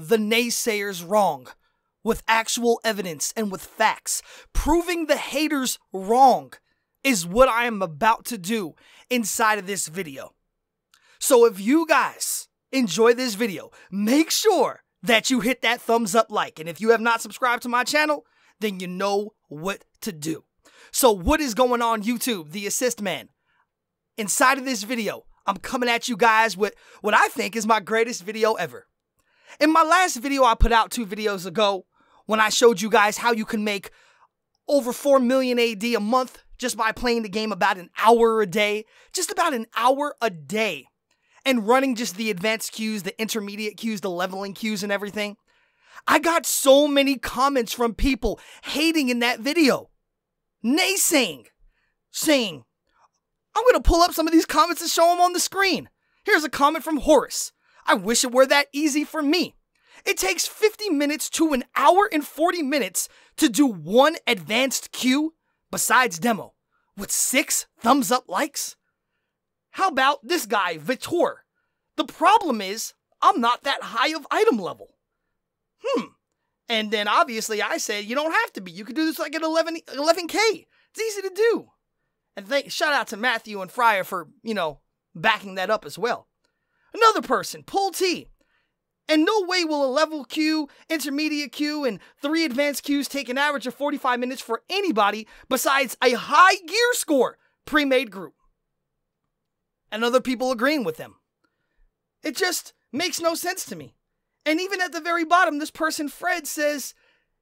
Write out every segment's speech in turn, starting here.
the naysayers wrong with actual evidence and with facts. Proving the haters wrong is what I am about to do inside of this video. So if you guys enjoy this video, make sure that you hit that thumbs up like. And if you have not subscribed to my channel, then you know what to do. So what is going on, YouTube? The Assist Man. Inside of this video, I'm coming at you guys with what I think is my greatest video ever. In my last video I put out 2 videos ago, when I showed you guys how you can make over 4 million AD a month just by playing the game about an hour a day. Just about an hour a day. And running just the advanced queues, the intermediate queues, the leveling queues and everything. I got so many comments from people hating in that video. Naysaying. Saying, I'm going to pull up some of these comments and show them on the screen. Here's a comment from Horace. I wish it were that easy for me. It takes 50 minutes to an hour and 40 minutes to do one advanced queue besides demo with 6 thumbs up likes. How about this guy, Vitor? The problem is, I'm not that high of item level. And then obviously I said, you don't have to be. You can do this like at 11K. It's easy to do. And shout out to Matthew and Fryer for, backing that up as well. Another person, Pull T. And no way will a level queue, intermediate queue, and 3 advanced queues take an average of 45 minutes for anybody besides a high gear score pre-made group. And other people agreeing with them. It just makes no sense to me. And even at the very bottom, this person, Fred, says,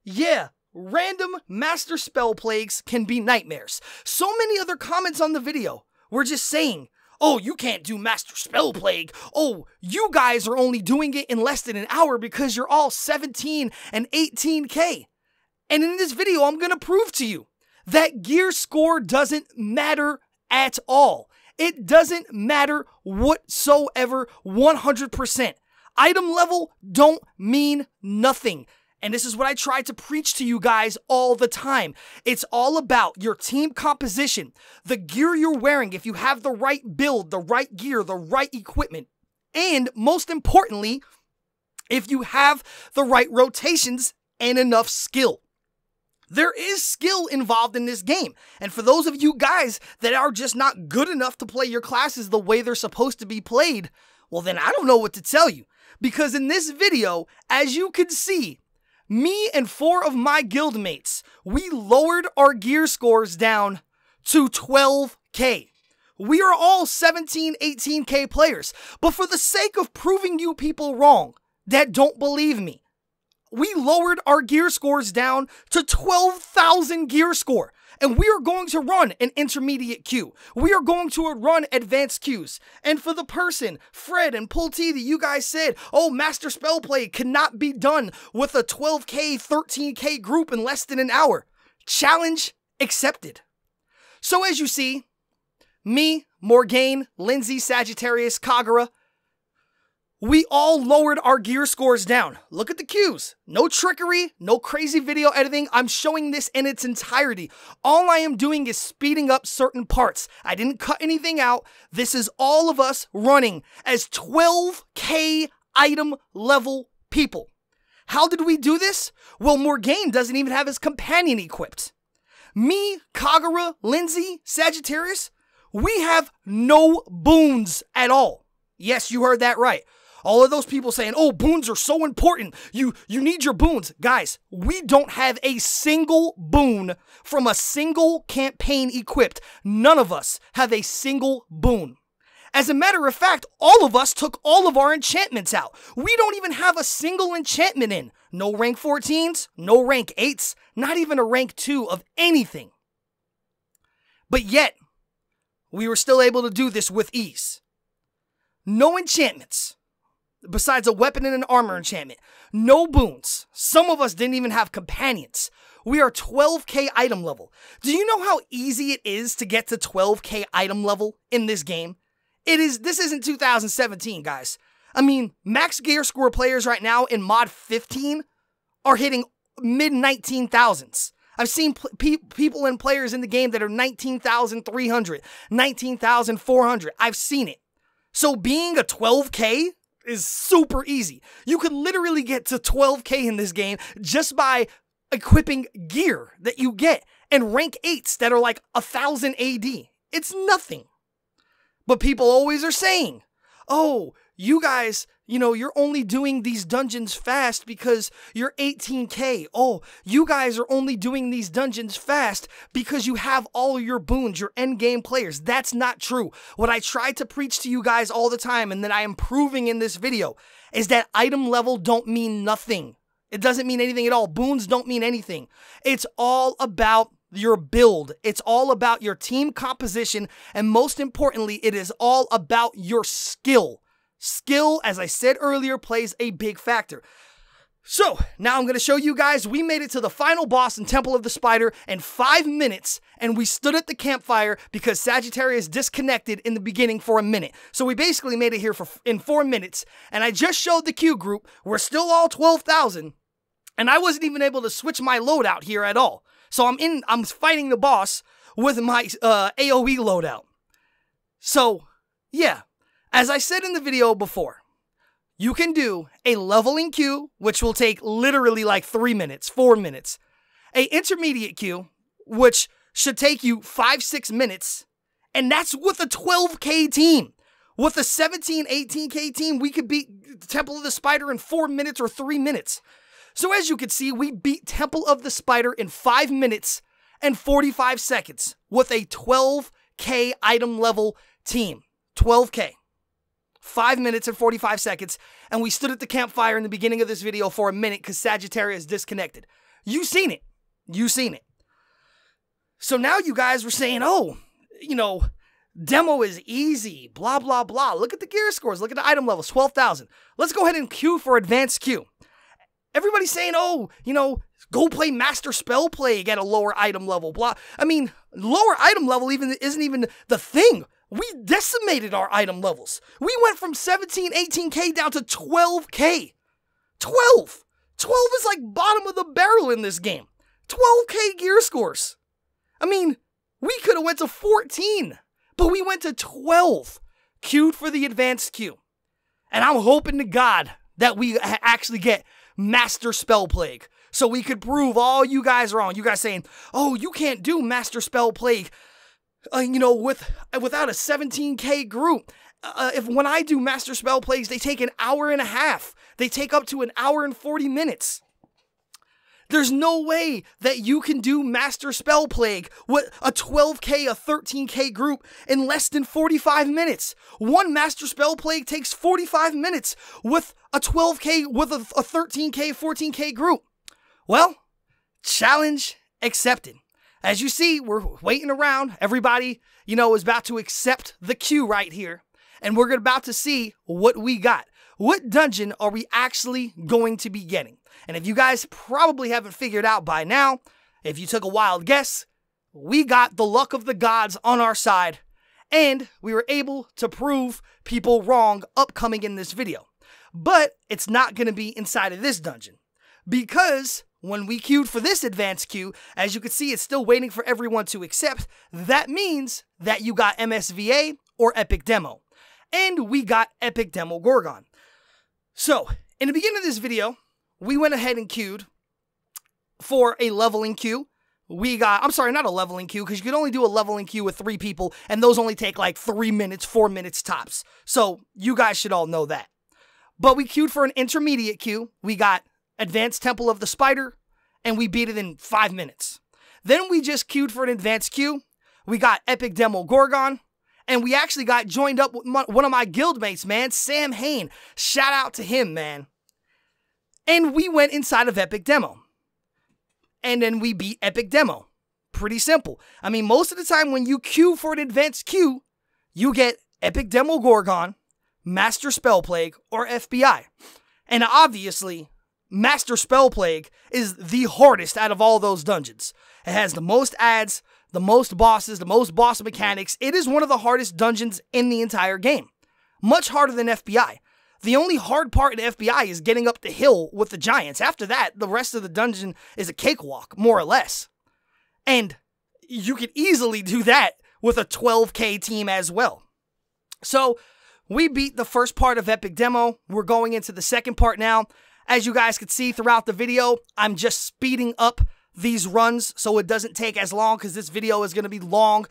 yeah, random master spell plagues can be nightmares. So many other comments on the video were just saying, oh, you can't do master spell plague. Oh, you guys are only doing it in less than an hour because you're all 17 and 18K. And in this video, I'm going to prove to you that gear score doesn't matter at all. It doesn't matter whatsoever, 100%. Item level don't mean nothing. And this is what I try to preach to you guys all the time. It's all about your team composition, the gear you're wearing, if you have the right build, the right gear, the right equipment, and most importantly, if you have the right rotations and enough skill. There is skill involved in this game. And for those of you guys that are just not good enough to play your classes the way they're supposed to be played, well then I don't know what to tell you. Because in this video, as you can see, me and 4 of my guildmates, we lowered our gear scores down to 12K. We are all 17, 18K players. But for the sake of proving you people wrong that don't believe me, we lowered our gear scores down to 12,000 gear score. And we are going to run an intermediate queue. We are going to run advanced queues. And for the person, Fred and Pull T, that you guys said, oh, Master Spell Play cannot be done with a 12K, 13K group in less than an hour. Challenge accepted. So as you see, me, Morgane, Lindsay, Sagittarius, Kagura, we all lowered our gear scores down. Look at the queues. No trickery, no crazy video editing. I'm showing this in its entirety. All I am doing is speeding up certain parts. I didn't cut anything out. This is all of us running as 12K item level people. How did we do this? Well, Morgane doesn't even have his companion equipped. Me, Kagura, Lindsay, Sagittarius, we have no boons at all. Yes, you heard that right. All of those people saying, oh, boons are so important. You need your boons. Guys, we don't have a single boon from a single campaign equipped. None of us have a single boon. As a matter of fact, all of us took all of our enchantments out. We don't even have a single enchantment in. No rank 14s, no rank 8s, not even a rank 2 of anything. But yet, we were still able to do this with ease. No enchantments. Besides a weapon and an armor enchantment. No boons. Some of us didn't even have companions. We are 12K item level. Do you know how easy it is to get to 12K item level in this game? This isn't 2017, guys. I mean, max gear score players right now in mod 15 are hitting mid 19,000s. I've seen people and players in the game that are 19,300, 19,400. I've seen it. So being a 12K is super easy. You could literally get to 12K in this game just by equipping gear that you get and rank 8s that are like 1000 AD. It's nothing. But people always are saying, oh, you guys, you know, you're only doing these dungeons fast because you're 18K. Oh, you guys are only doing these dungeons fast because you have all your boons, your endgame players. That's not true. What I try to preach to you guys all the time, and that I am proving in this video, is that item level don't mean nothing. It doesn't mean anything at all. Boons don't mean anything. It's all about your build. It's all about your team composition, and most importantly, it is all about your skill. Skill, as I said earlier, plays a big factor. So, now I'm going to show you guys, we made it to the final boss in Temple of the Spider in 5 minutes, and we stood at the campfire because Sagittarius disconnected in the beginning for a minute. So we basically made it here in 4 minutes, and I just showed the queue group. We're still all 12,000, and I wasn't even able to switch my loadout here at all. So I'm fighting the boss with my AoE loadout. So, yeah, as I said in the video before, you can do a leveling queue, which will take literally like 3 minutes, 4 minutes. A intermediate queue, which should take you 5-6 minutes, and that's with a 12K team. With a 17, 18K team, we could beat Temple of the Spider in 4 minutes or 3 minutes. So as you can see, we beat Temple of the Spider in 5 minutes and 45 seconds with a 12K item level team. 12K. 5 minutes and 45 seconds, and we stood at the campfire in the beginning of this video for a minute because Sagittarius disconnected. You seen it. You seen it. So now you guys were saying, oh, you know, demo is easy, blah, blah, blah. Look at the gear scores. Look at the item levels, 12,000. Let's go ahead and queue for advanced queue. Everybody's saying, oh, you know, go play Master Spell Plague at a lower item level, blah. I mean, lower item level isn't even the thing. We decimated our item levels. We went from 17, 18K down to 12K. 12! 12 is like bottom of the barrel in this game. 12K gear scores. I mean, we could have went to 14, but we went to 12. Queued for the advanced queue. And I'm hoping to God that we actually get Master Spell Plague, so we could prove all you guys wrong. You guys saying, oh, you can't do Master Spell Plague, you know, without a 17K group. When I do Master Spell Plagues, they take an hour and a half. They take up to an hour and 40 minutes. There's no way that you can do Master Spell Plague with a 12K, a 13K group in less than 45 minutes. One Master Spell Plague takes 45 minutes with a 12K, with a 13K, 14K group. Well, challenge accepted. As you see, we're waiting around. Everybody, you know, is about to accept the queue right here. And we're about to see what we got. What dungeon are we actually going to be getting? And if you guys probably haven't figured out by now, if you took a wild guess, we got the luck of the gods on our side, and we were able to prove people wrong upcoming in this video. But it's not going to be inside of this dungeon, because when we queued for this advanced queue, as you can see, it's still waiting for everyone to accept. That means that you got MSVA or Epic Demo, and we got Epic Demo Gorgon. So, in the beginning of this video, we went ahead and queued for a leveling queue. I'm sorry, not a leveling queue, because you can only do a leveling queue with 3 people, and those only take like 3 minutes, 4 minutes tops. So, you guys should all know that. But we queued for an intermediate queue. We got Advanced Temple of the Spider, and we beat it in 5 minutes. Then we just queued for an advanced queue. We got Epic Demo Gorgon, and we actually got joined up with one of my guildmates, man, Sam Hain. Shout out to him, man. And we went inside of Epic Demo. And then we beat Epic Demo. Pretty simple. I mean, most of the time when you queue for an advanced queue, you get Epic Demo Gorgon, Master Spell Plague, or FBI. And obviously, Master Spell Plague is the hardest out of all those dungeons. It has the most adds, the most bosses, the most boss mechanics. It is one of the hardest dungeons in the entire game. Much harder than FBI. The only hard part in FBI is getting up the hill with the giants. After that, the rest of the dungeon is a cakewalk, more or less. And you could easily do that with a 12K team as well. So, we beat the first part of Epic Demo. We're going into the second part now. As you guys can see throughout the video, I'm just speeding up these runs so it doesn't take as long, because this video is going to be long,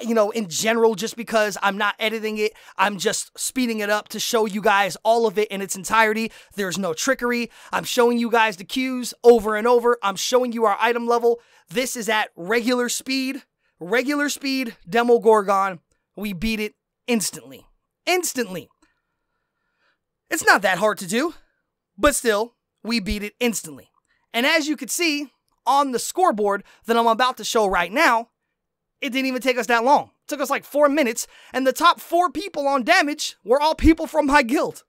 you know, in general, just because I'm not editing it. I'm just speeding it up to show you guys all of it in its entirety. There's no trickery. I'm showing you guys the queues over and over. I'm showing you our item level. This is at regular speed. Regular speed Demo Gorgon. We beat it instantly. Instantly. It's not that hard to do, but still, we beat it instantly. And as you can see on the scoreboard that I'm about to show right now, it didn't even take us that long. It took us like 4 minutes, and the top 4 people on damage were all people from my guild.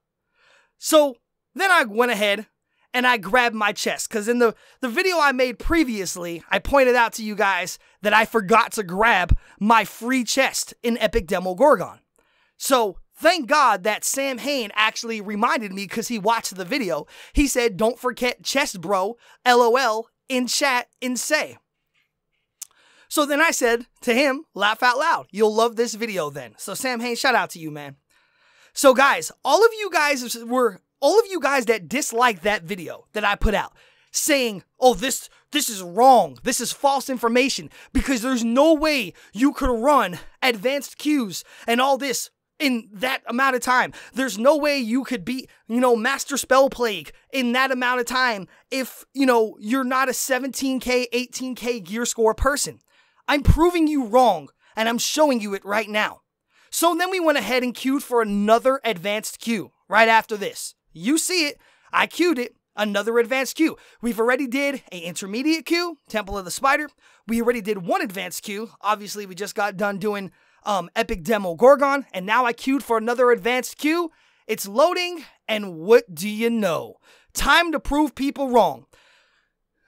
So then I went ahead and I grabbed my chest, because in the video I made previously, I pointed out to you guys that I forgot to grab my free chest in Epic Demo Gorgon. So thank God that Sam Hain actually reminded me, because he watched the video. He said, "Don't forget chest, bro, LOL, in chat and say." So then I said to him, laugh out loud. You'll love this video then. So Sam Hain, shout out to you, man. So guys, all of you guys that disliked that video that I put out, saying, "Oh, this is wrong. This is false information, because there's no way you could run advanced queues and all this in that amount of time. There's no way you could beat, you know, Master Spell Plague in that amount of time if, you know, you're not a 17K, 18K gear score person." I'm proving you wrong, and I'm showing you it right now. So then we went ahead and queued for another advanced queue right after this. You see it. I queued it. Another advanced queue. We've already did an intermediate queue, Temple of the Spider. We already did one advanced queue. Obviously, we just got done doing Epic Demo Gorgon, and now I queued for another advanced queue. It's loading, and what do you know? Time to prove people wrong.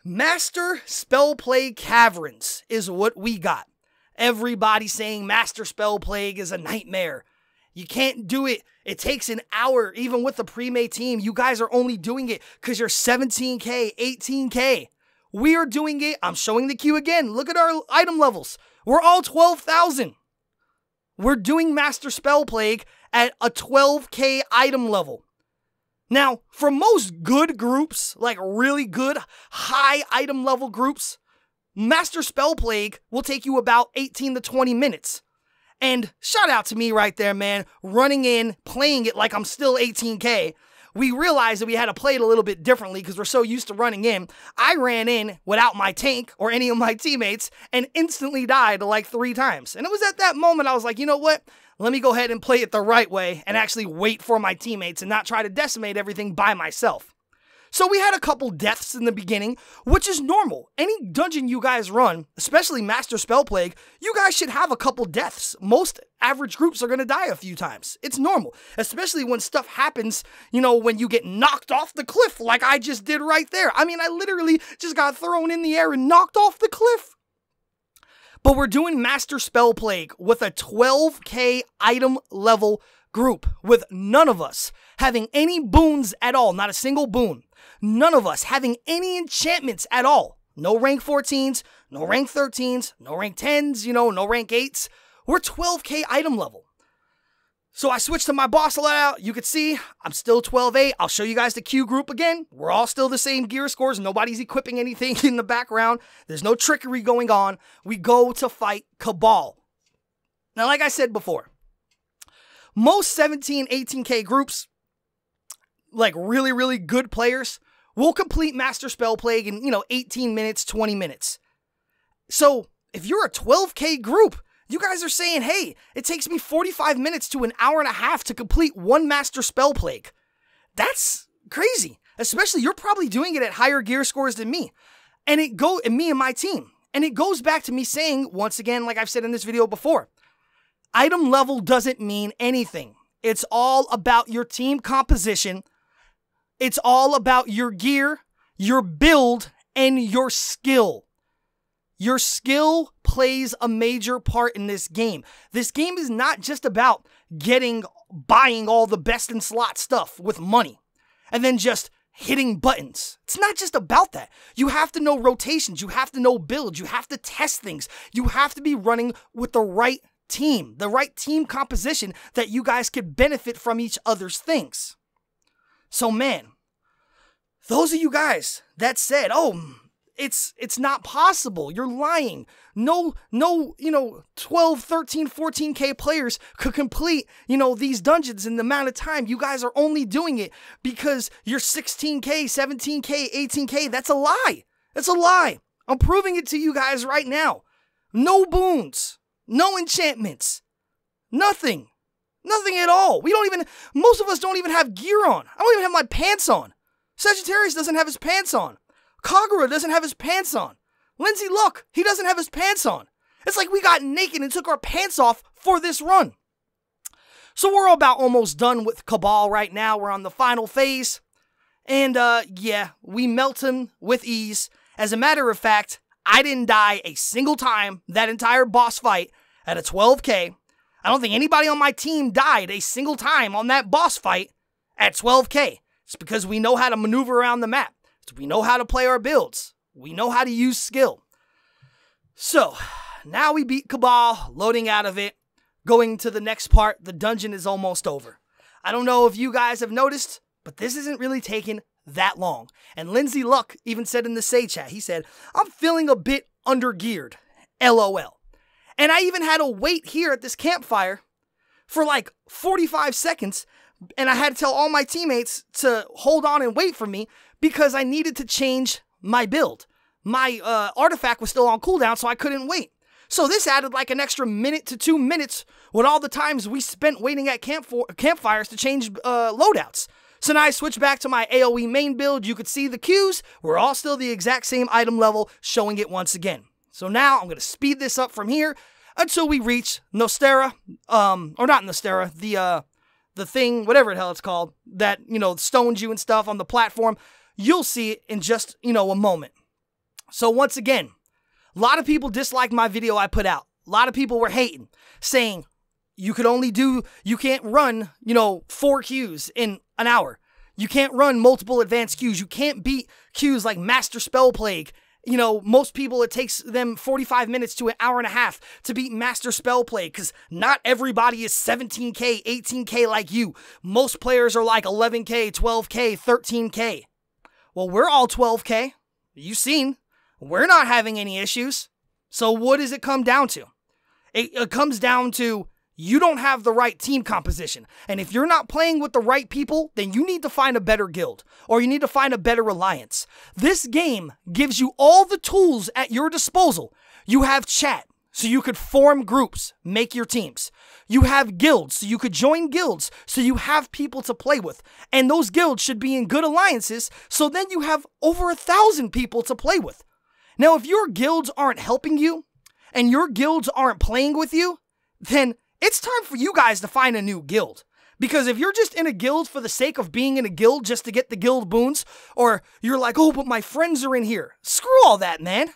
Master Spell Plague Caverns is what we got. Everybody saying Master Spell Plague is a nightmare. You can't do it. It takes an hour, even with the pre-made team. You guys are only doing it because you're 17K, 18K. We are doing it. I'm showing the queue again. Look at our item levels. We're all 12,000. We're doing Master Spell Plague at a 12K item level. Now, for most good groups, like really good, high item level groups, Master Spell Plague will take you about 18 to 20 minutes. And shout out to me right there, man, running in, playing it like I'm still 18K. We realized that we had to play it a little bit differently because we're so used to running in. I ran in without my tank or any of my teammates and instantly died like 3 times. And it was at that moment I was like, you know what? Let me go ahead and play it the right way and actually wait for my teammates and not try to decimate everything by myself. So we had a couple deaths in the beginning, which is normal. Any dungeon you guys run, especially Master Spell Plague, you guys should have a couple deaths. Most average groups are going to die a few times. It's normal, especially when stuff happens, you know, when you get knocked off the cliff like I just did right there. I mean, I literally just got thrown in the air and knocked off the cliff. But we're doing Master Spell Plague with a 12K item level group, with none of us having any boons at all, not a single boon. None of us having any enchantments at all. No rank 14s, no rank 13s, no rank 10s, you know, no rank 8s. We're 12K item level. So I switched to my boss layout. You can see I'm still 12-8. I'll show you guys the queue group again. We're all still the same gear scores. Nobody's equipping anything in the background. There's no trickery going on. We go to fight Cabal. Now, like I said before, most 17, 18K groups, like really, really good players, will complete Master Spell Plague in, you know, 18 minutes, 20 minutes. So if you're a 12K group, you guys are saying, hey, it takes me 45 minutes to an hour and a half to complete one Master Spell Plague. That's crazy. Especially, you're probably doing it at higher gear scores than me. And me and my team. And it goes back to me saying, once again, like I've said in this video before, item level doesn't mean anything. It's all about your team composition. It's all about your gear, your build, and your skill. Your skill plays a major part in this game. This game is not just about buying all the best in slot stuff with money and then just hitting buttons. It's not just about that. You have to know rotations. You have to know builds. You have to test things. You have to be running with the right team, the right team composition that you guys could benefit from each other's things. So man, those of you guys that said, oh, it's not possible, you're lying. No, 12, 13, 14K players could complete, these dungeons in the amount of time. You guys are only doing it because you're 16K, 17K, 18K. That's a lie. That's a lie. I'm proving it to you guys right now. No boons, no enchantments, nothing. Nothing at all. Most of us don't even have gear on. I don't even have my pants on. Sagittarius doesn't have his pants on. Kagura doesn't have his pants on. Lindsay, look, he doesn't have his pants on. It's like we got naked and took our pants off for this run. So we're about almost done with Cabal right now. We're on the final phase. And yeah, we melt him with ease. As a matter of fact, I didn't die a single time that entire boss fight at a 12K. I don't think anybody on my team died a single time on that boss fight at 12K. It's because we know how to maneuver around the map. We know how to play our builds. We know how to use skill. So, now we beat Cabal, loading out of it, going to the next part. The dungeon is almost over. I don't know if you guys have noticed, but this isn't really taking that long. And Lindsay Luck even said in the Say chat, he said, I'm feeling a bit undergeared. LOL. And I even had to wait here at this campfire for like 45 seconds. And I had to tell all my teammates to hold on and wait for me because I needed to change my build. My artifact was still on cooldown, so I couldn't wait. So this added like an extra minute to 2 minutes with all the times we spent waiting at campfires to change loadouts. So now I switched back to my AoE main build. You could see the queues were all still the exact same item level, showing it once again. So now I'm going to speed this up from here until we reach Nostera, or not Nostera, the thing, whatever the hell it's called, that, stones you and stuff on the platform. You'll see it in just, a moment. So once again, a lot of people disliked my video I put out. A lot of people were hating, saying you can't run, 4 queues in an hour. You can't run multiple advanced queues. You can't beat queues like Master Spell Plague. Most people, it takes them 45 minutes to an hour and a half to beat Master Spell Plague because not everybody is 17K, 18K like you. Most players are like 11K, 12K, 13K. Well, we're all 12K. You've seen. We're not having any issues. So what does it come down to? It comes down to you don't have the right team composition. And if you're not playing with the right people, then you need to find a better guild. Or you need to find a better alliance. This game gives you all the tools at your disposal. You have chat, so you could form groups, make your teams. You have guilds, so you could join guilds, so you have people to play with. And those guilds should be in good alliances, so then you have over 1,000 people to play with. Now, if your guilds aren't helping you, and your guilds aren't playing with you, then it's time for you guys to find a new guild. Because if you're just in a guild for the sake of being in a guild just to get the guild boons, or you're like, oh, but my friends are in here. Screw all that, man.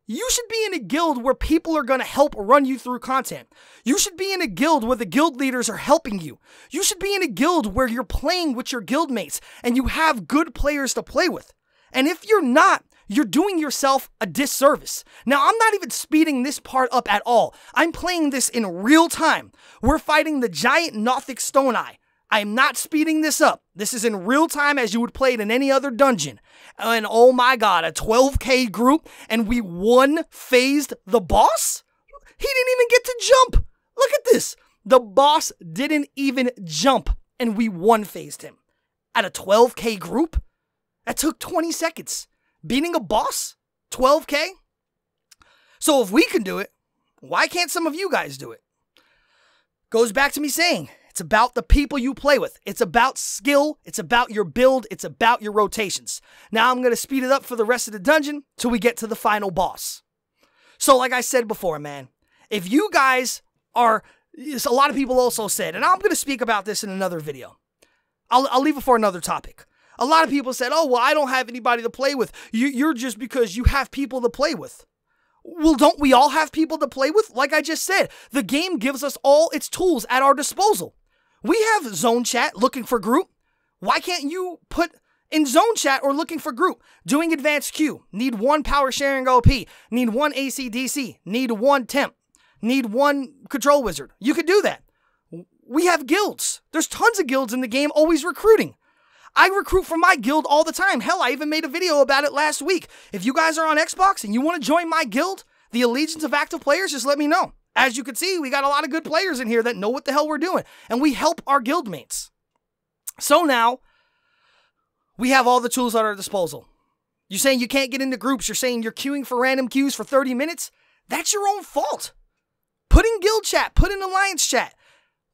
You should be in a guild where people are going to help run you through content. You should be in a guild where the guild leaders are helping you. You should be in a guild where you're playing with your guild mates and you have good players to play with. And if you're not, you're doing yourself a disservice. Now, I'm not even speeding this part up at all. I'm playing this in real time. We're fighting the giant Nothic Stone Eye. I'm not speeding this up. This is in real time as you would play it in any other dungeon. And oh my god, a 12K group and we one-phased the boss? He didn't even get to jump. Look at this. The boss didn't even jump and we one-phased him. At a 12K group? That took 20 seconds. Beating a boss? 12K? So if we can do it, why can't some of you guys do it? Goes back to me saying, it's about the people you play with. It's about skill. It's about your build. It's about your rotations. Now I'm going to speed it up for the rest of the dungeon till we get to the final boss. So like I said before, man, if you guys are, a lot of people also said, and I'm going to speak about this in another video. I'll leave it for another topic. A lot of people said, oh, well, I don't have anybody to play with. You're just because you have people to play with. Well, don't we all have people to play with? Like I just said, the game gives us all its tools at our disposal. We have zone chat looking for group. Why can't you put in zone chat or looking for group? Doing advanced queue. Need 1 power sharing OP. Need 1 ACDC. Need 1 temp. need 1 control wizard. You could do that. We have guilds. There's tons of guilds in the game always recruiting. I recruit for my guild all the time. Hell, I even made a video about it last week. If you guys are on Xbox and you want to join my guild, the Allegiance of Active Players, just let me know. As you can see, we got a lot of good players in here that know what the hell we're doing, and we help our guild mates. So now, we have all the tools at our disposal. You're saying you can't get into groups. You're saying you're queuing for random queues for 30 minutes. That's your own fault. Put in guild chat. Put in alliance chat.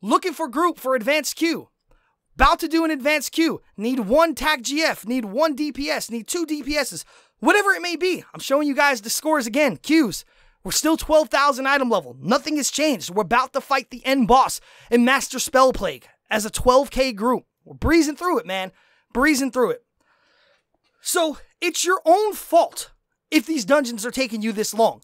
Looking for group for advanced queue. About to do an advanced queue. Need 1 TAC GF. Need 1 DPS. Need 2 DPSs. Whatever it may be. I'm showing you guys the scores again. Queues. We're still 12,000 item level. Nothing has changed. We're about to fight the end boss in Master Spell Plague as a 12K group. We're breezing through it, man. Breezing through it. So, it's your own fault if these dungeons are taking you this long.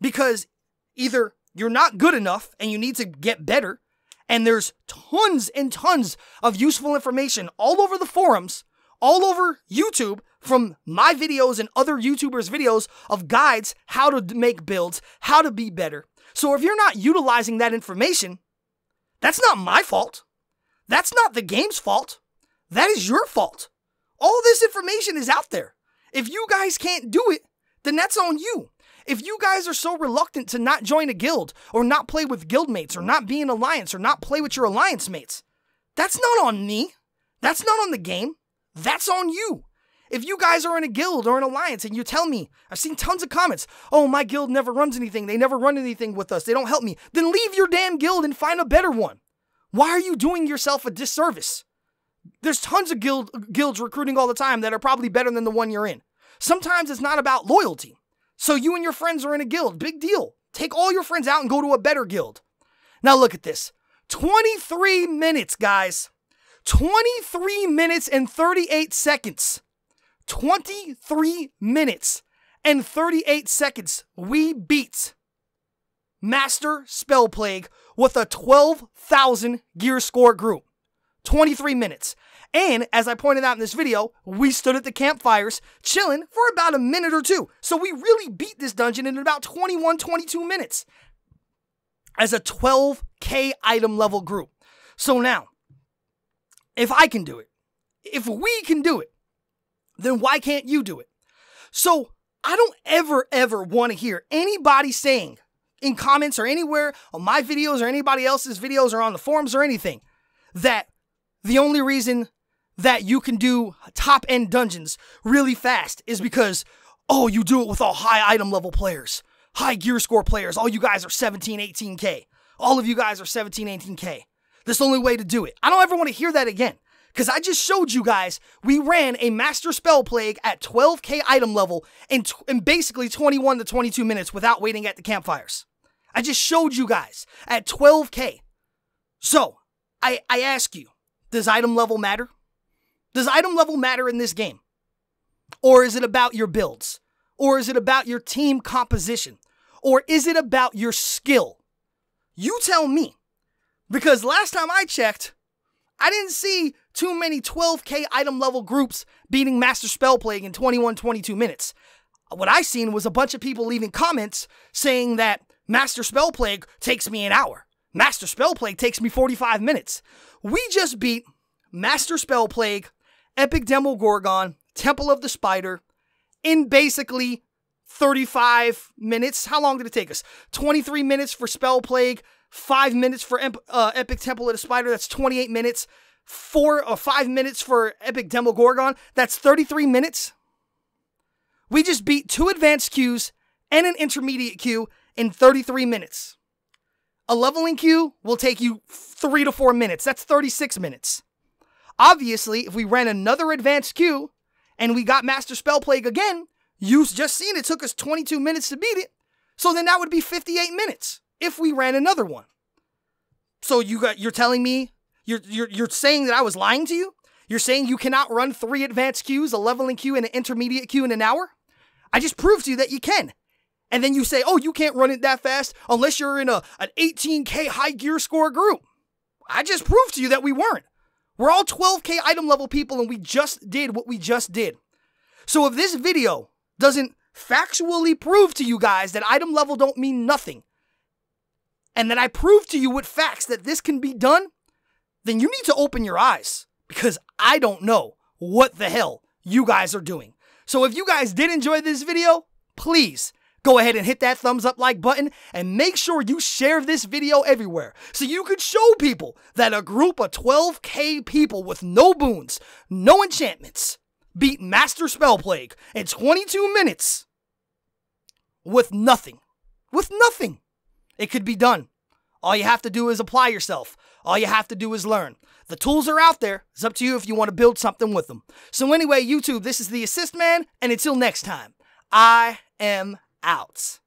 Because either you're not good enough and you need to get better, and there's tons and tons of useful information all over the forums, all over YouTube, from my videos and other YouTubers' videos of guides, how to make builds, how to be better. So if you're not utilizing that information, that's not my fault. That's not the game's fault. That is your fault. All this information is out there. If you guys can't do it, then that's on you. If you guys are so reluctant to not join a guild, or not play with guild mates, or not be in alliance, or not play with your alliance mates, that's not on me. That's not on the game. That's on you. If you guys are in a guild or an alliance and you tell me, I've seen tons of comments, oh, my guild never runs anything. They never run anything with us. They don't help me. Then leave your damn guild and find a better one. Why are you doing yourself a disservice? There's tons of guilds recruiting all the time that are probably better than the one you're in. Sometimes it's not about loyalty. So you and your friends are in a guild. Big deal. Take all your friends out and go to a better guild. Now look at this. 23 minutes, guys. 23 minutes and 38 seconds. 23 minutes and 38 seconds. We beat Master Spell Plague with a 12,000 gear score group. 23 minutes. And, as I pointed out in this video, we stood at the campfires chilling for about a minute or two. So we really beat this dungeon in about 21, 22 minutes as a 12K item level group. So now, if I can do it, if we can do it, then why can't you do it? So I don't ever want to hear anybody saying in comments or anywhere on my videos or anybody else's videos or on the forums or anything that the only reason that you can do top-end dungeons really fast is because, oh, you do it with all high item level players, high gear score players. All you guys are 17, 18K. All of you guys are 17, 18K. That's the only way to do it. I don't ever want to hear that again, because I just showed you guys we ran a Master Spell Plague at 12K item level in basically 21 to 22 minutes without waiting at the campfires. I just showed you guys at 12K. So, I ask you, does item level matter? Does item level matter in this game? Or is it about your builds? Or is it about your team composition? Or is it about your skill? You tell me. Because last time I checked, I didn't see too many 12K item level groups beating Master Spell Plague in 21, 22 minutes. What I seen was a bunch of people leaving comments saying that Master Spell Plague takes me an hour. Master Spell Plague takes me 45 minutes. We just beat Master Spell Plague, Epic Demogorgon, Temple of the Spider in basically 35 minutes. How long did it take us? 23 minutes for Spell Plague, 5 minutes for Epic Temple of the Spider. That's 28 minutes. 4 or 5 minutes for Epic Demogorgon. That's 33 minutes. We just beat 2 advanced queues and an intermediate queue in 33 minutes. A leveling queue will take you 3 to 4 minutes. That's 36 minutes. Obviously, if we ran another advanced queue and we got Master Spell Plague again, you've just seen it took us 22 minutes to beat it. So then that would be 58 minutes if we ran another one. So you're telling me, you're saying that I was lying to you? You're saying you cannot run 3 advanced queues, a leveling queue, and an intermediate queue in an hour? I just proved to you that you can. And then you say, oh, you can't run it that fast unless you're in an 18K high gear score group. I just proved to you that we weren't. We're all 12K item level people and we just did what we just did. So if this video doesn't factually prove to you guys that item level don't mean nothing, and that I prove to you with facts that this can be done, then you need to open your eyes, because I don't know what the hell you guys are doing. So if you guys did enjoy this video, please go ahead and hit that thumbs up like button, and make sure you share this video everywhere so you could show people that a group of 12K people with no boons, no enchantments, beat Master Spell Plague in 22 minutes with nothing. With nothing. It could be done. All you have to do is apply yourself. All you have to do is learn. The tools are out there. It's up to you if you want to build something with them. So anyway, YouTube, this is the Assist Man, and until next time, I am out.